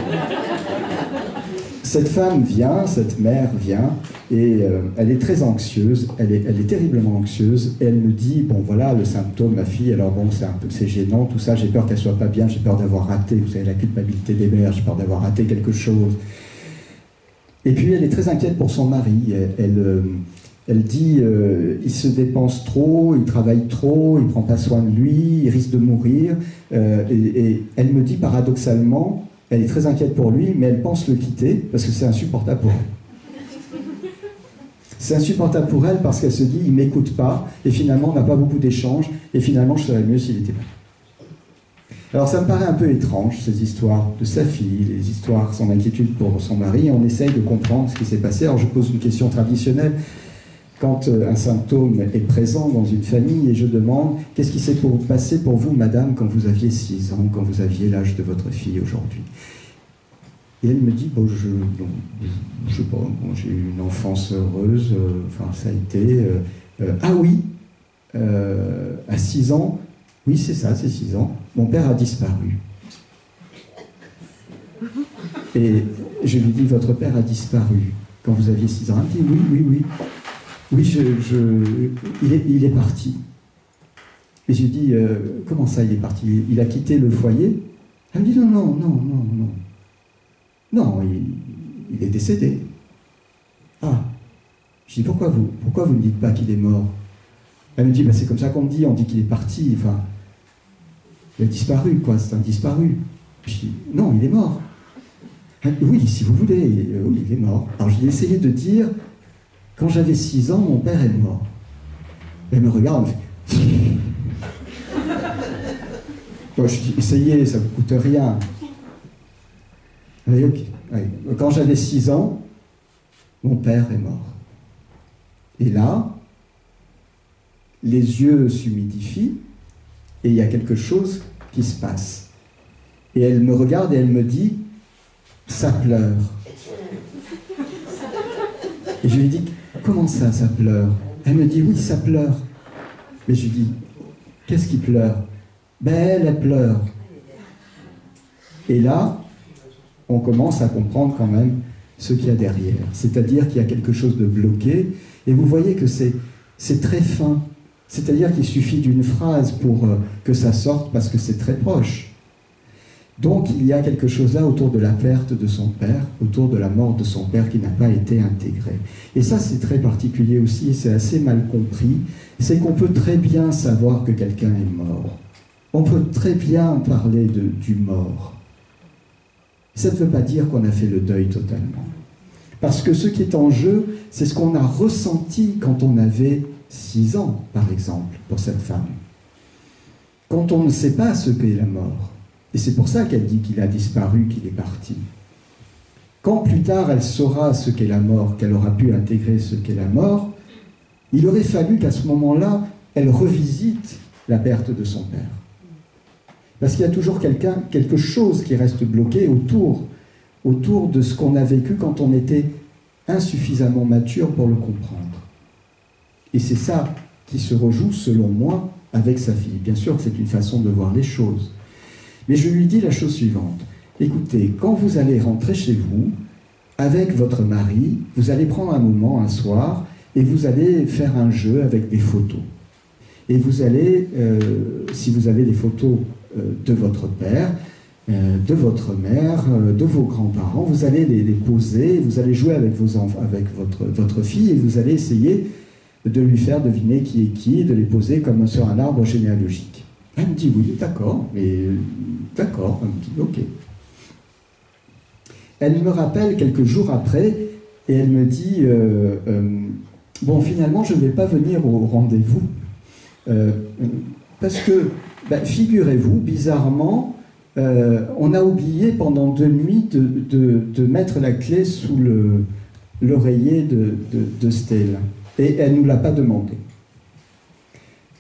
cette femme vient, cette mère vient, et elle est très anxieuse, elle est terriblement anxieuse, et elle me dit, bon voilà, le symptôme, ma fille, alors bon, c'est gênant, tout ça, j'ai peur qu'elle soit pas bien, j'ai peur d'avoir raté, vous savez, la culpabilité des mères, j'ai peur d'avoir raté quelque chose. Et puis elle est très inquiète pour son mari, elle dit, il se dépense trop, il travaille trop, il prend pas soin de lui, il risque de mourir, et elle me dit paradoxalement, elle est très inquiète pour lui, mais elle pense le quitter parce que c'est insupportable pour elle. C'est insupportable pour elle parce qu'elle se dit, il m'écoute pas, et finalement on n'a pas beaucoup d'échanges, et finalement je serais mieux s'il était pas. Alors ça me paraît un peu étrange, ces histoires de sa fille, les histoires, son inquiétude pour son mari, et on essaye de comprendre ce qui s'est passé. Alors je pose une question traditionnelle. Quand un symptôme est présent dans une famille, et je demande, qu'est-ce qui s'est passé pour vous, madame, quand vous aviez 6 ans, quand vous aviez l'âge de votre fille aujourd'hui? Et elle me dit, bon, je sais pas, bon, j'ai eu une enfance heureuse, enfin ça a été... ah oui, à 6 ans, oui c'est ça, c'est 6 ans, mon père a disparu. Et je lui dis, votre père a disparu quand vous aviez 6 ans? Elle me dit, oui. Oui, il est parti. Et je lui dis, comment ça il est parti? Il a quitté le foyer? Elle me dit, non. Non, il est décédé. Ah. Je dis, pourquoi vous ne me dites pas qu'il est mort? Elle me dit, bah, c'est comme ça qu'on me dit, on dit qu'il est parti. Enfin, il a disparu, quoi, c'est un disparu. Je dis, non, il est mort. Oui, si vous voulez, oui, il est mort. Alors j'ai essayé de dire, quand j'avais 6 ans, mon père est mort. Elle me regarde, elle me fait... Bon, je dis, essayez, ça ne vous coûte rien. Oui, ok. Oui. Quand j'avais 6 ans, mon père est mort. Et là, les yeux s'humidifient et il y a quelque chose qui se passe. Et elle me regarde et elle me dit, ça pleure. Et je lui dis, comment ça, ça pleure? Elle me dit, oui, ça pleure. Mais je lui dis, qu'est-ce qui pleure? Ben, elle pleure. Et là, on commence à comprendre quand même ce qu'il y a derrière. C'est-à-dire qu'il y a quelque chose de bloqué. Et vous voyez que c'est très fin. C'est-à-dire qu'il suffit d'une phrase pour que ça sorte parce que c'est très proche. Donc il y a quelque chose là autour de la perte de son père, autour de la mort de son père qui n'a pas été intégré. Et ça c'est très particulier aussi, et c'est assez mal compris, c'est qu'on peut très bien savoir que quelqu'un est mort. On peut très bien parler du mort. Ça ne veut pas dire qu'on a fait le deuil totalement. Parce que ce qui est en jeu, c'est ce qu'on a ressenti quand on avait 6 ans, par exemple, pour cette femme. Quand on ne sait pas ce qu'est la mort. Et c'est pour ça qu'elle dit qu'il a disparu, qu'il est parti. Quand plus tard elle saura ce qu'est la mort, qu'elle aura pu intégrer ce qu'est la mort, il aurait fallu qu'à ce moment-là, elle revisite la perte de son père. Parce qu'il y a toujours quelque chose qui reste bloqué autour de ce qu'on a vécu quand on était insuffisamment mature pour le comprendre. Et c'est ça qui se rejoue, selon moi, avec sa fille. Bien sûr que c'est une façon de voir les choses. Mais je lui dis la chose suivante. Écoutez, quand vous allez rentrer chez vous, avec votre mari, vous allez prendre un moment, un soir, et vous allez faire un jeu avec des photos. Et vous allez, si vous avez des photos de votre père, de votre mère, de vos grands-parents, vous allez les poser, vous allez jouer avec vos enfants, avec votre fille, et vous allez essayer de lui faire deviner qui est qui, de les poser comme sur un arbre généalogique. Elle me dit oui, d'accord, mais d'accord, elle me dit ok. Elle me rappelle quelques jours après et elle me dit bon, finalement, je ne vais pas venir au rendez-vous parce que, figurez-vous, bizarrement, on a oublié pendant 2 nuits de mettre la clé sous l'oreiller de Stella et elle ne nous l'a pas demandé.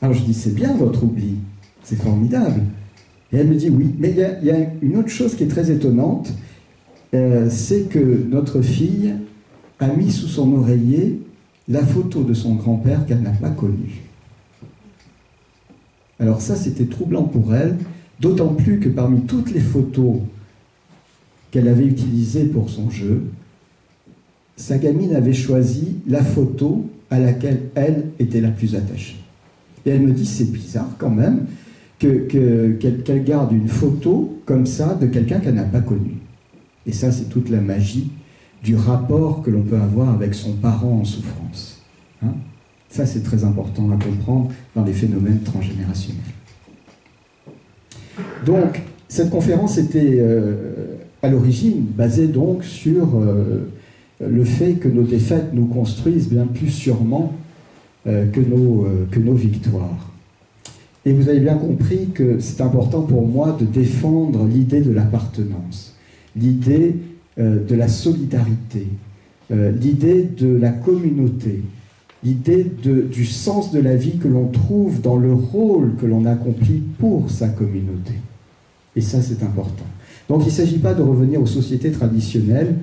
Alors je dis c'est bien votre oubli. C'est formidable. Et elle me dit oui, mais il y a une autre chose qui est très étonnante, c'est que notre fille a mis sous son oreiller la photo de son grand-père qu'elle n'a pas connu. Alors ça, c'était troublant pour elle, d'autant plus que parmi toutes les photos qu'elle avait utilisées pour son jeu, sa gamine avait choisi la photo à laquelle elle était la plus attachée. Et elle me dit, c'est bizarre quand même, qu'elle garde une photo comme ça de quelqu'un qu'elle n'a pas connu. Et ça, c'est toute la magie du rapport que l'on peut avoir avec son parent en souffrance. Hein? Ça, c'est très important à comprendre dans les phénomènes transgénérationnels. Donc, cette conférence était à l'origine basée donc sur le fait que nos défaites nous construisent bien plus sûrement que nos victoires. Et vous avez bien compris que c'est important pour moi de défendre l'idée de l'appartenance, l'idée de la solidarité, l'idée de la communauté, l'idée du sens de la vie que l'on trouve dans le rôle que l'on accomplit pour sa communauté. Et ça, c'est important. Donc il ne s'agit pas de revenir aux sociétés traditionnelles,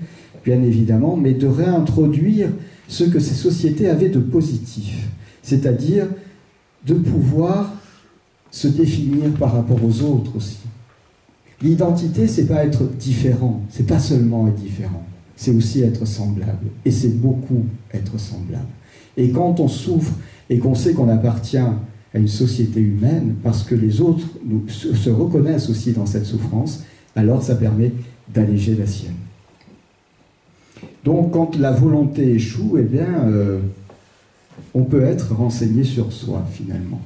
bien évidemment, mais de réintroduire ce que ces sociétés avaient de positif, c'est-à-dire de pouvoir se définir par rapport aux autres aussi. L'identité, c'est pas être différent, c'est pas seulement être différent, c'est aussi être semblable, et c'est beaucoup être semblable. Et quand on souffre et qu'on sait qu'on appartient à une société humaine, parce que les autres se reconnaissent aussi dans cette souffrance, alors ça permet d'alléger la sienne. Donc quand la volonté échoue, eh bien, on peut être renseigné sur soi finalement.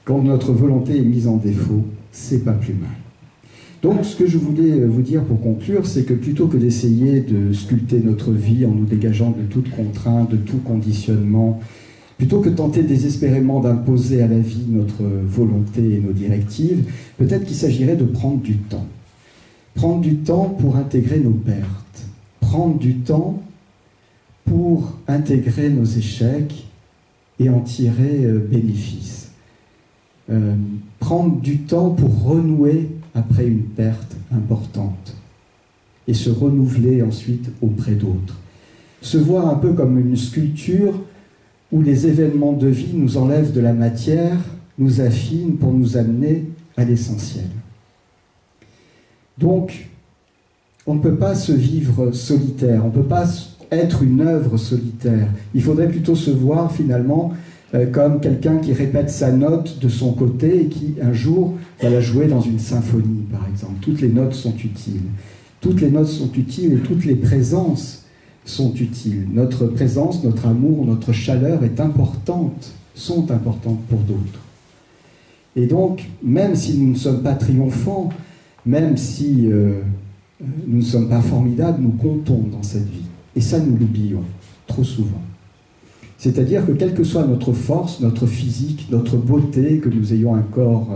Quand notre volonté est mise en défaut, c'est pas plus mal. Donc, ce que je voulais vous dire pour conclure, c'est que plutôt que d'essayer de sculpter notre vie en nous dégageant de toute contrainte, de tout conditionnement, plutôt que de tenter désespérément d'imposer à la vie notre volonté et nos directives, peut-être qu'il s'agirait de prendre du temps. Prendre du temps pour intégrer nos pertes. Prendre du temps pour intégrer nos échecs et en tirer bénéfice. Prendre du temps pour renouer après une perte importante et se renouveler ensuite auprès d'autres. Se voir un peu comme une sculpture où les événements de vie nous enlèvent de la matière, nous affinent pour nous amener à l'essentiel. Donc, on ne peut pas se vivre solitaire, on ne peut pas être une œuvre solitaire. Il faudrait plutôt se voir finalement comme quelqu'un qui répète sa note de son côté et qui un jour va la jouer dans une symphonie, par exemple. Toutes les notes sont utiles. Toutes les notes sont utiles et toutes les présences sont utiles. Notre présence, notre amour, notre chaleur est importante, sont importantes pour d'autres. Et donc, même si nous ne sommes pas triomphants, même si nous ne sommes pas formidables, nous comptons dans cette vie. Et ça, nous l'oublions trop souvent. C'est-à-dire que quelle que soit notre force, notre physique, notre beauté, que nous ayons un corps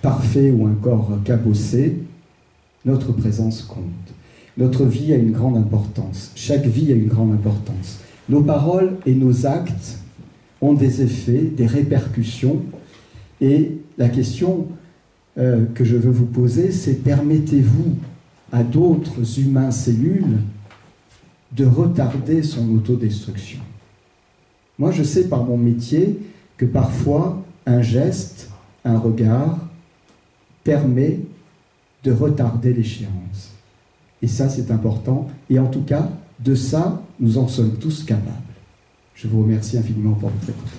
parfait ou un corps cabossé, notre présence compte. Notre vie a une grande importance. Chaque vie a une grande importance. Nos paroles et nos actes ont des effets, des répercussions. Et la question que je veux vous poser, c'est permettez-vous à d'autres humains cellules de retarder son autodestruction? Moi, je sais par mon métier que parfois, un geste, un regard, permet de retarder l'échéance. Et ça, c'est important. Et en tout cas, de ça, nous en sommes tous capables. Je vous remercie infiniment pour votre écoute.